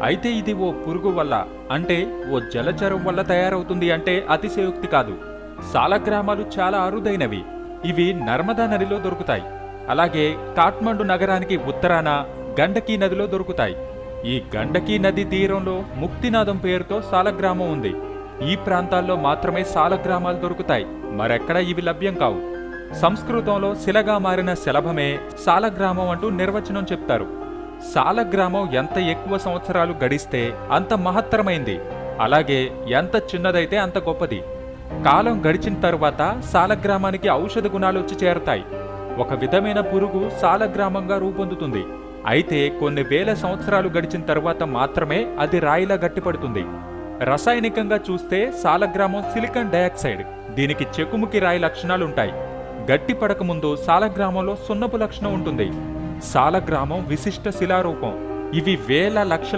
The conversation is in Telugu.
అయితే ఇది ఓ పురుగు వల్ల అంటే ఓ జలచరం వల్ల తయారవుతుంది అంటే అతిశయోక్తి కాదు. సాలగ్రామాలు చాలా అరుదైనవి. ఇవి నర్మదా నదిలో దొరుకుతాయి. అలాగే కాఠ్మండు నగరానికి ఉత్తరాన గండకీ నదిలో దొరుకుతాయి. ఈ గండకీ నది తీరంలో ముక్తినాథం పేరుతో సాలగ్రామం ఉంది. ఈ ప్రాంతాల్లో మాత్రమే సాలగ్రామాలు దొరుకుతాయి, మరెక్కడా ఇవి లభ్యం కావు. సంస్కృతంలో శిలగా మారిన శలభమే సాలగ్రామం అంటూ నిర్వచనం చెప్తారు. సాలగ్రామం ఎంత ఎక్కువ సంవత్సరాలు గడిస్తే అంత మహత్తరమైంది, అలాగే ఎంత చిన్నదైతే అంత గొప్పది. కాలం గడిచిన తరువాత సాలగ్రామానికి ఔషధ గుణాలు వచ్చి చేరతాయి. ఒక విధమైన పురుగు సాలగ్రామంగా రూపొందుతుంది. అయితే కొన్ని వేల సంవత్సరాలు గడిచిన తరువాత మాత్రమే అది రాయిలా గట్టిపడుతుంది. రసాయనికంగా చూస్తే సాలగ్రామం సిలికాన్ డయాక్సైడ్. దీనికి చెకుముకి రాయి లక్షణాలుంటాయి. గట్టిపడకముందు సాలగ్రామంలో సున్నపు లక్షణం ఉంటుంది. సాలగ్రామం విశిష్ట శిలారూపం. ఇవి వేల లక్షల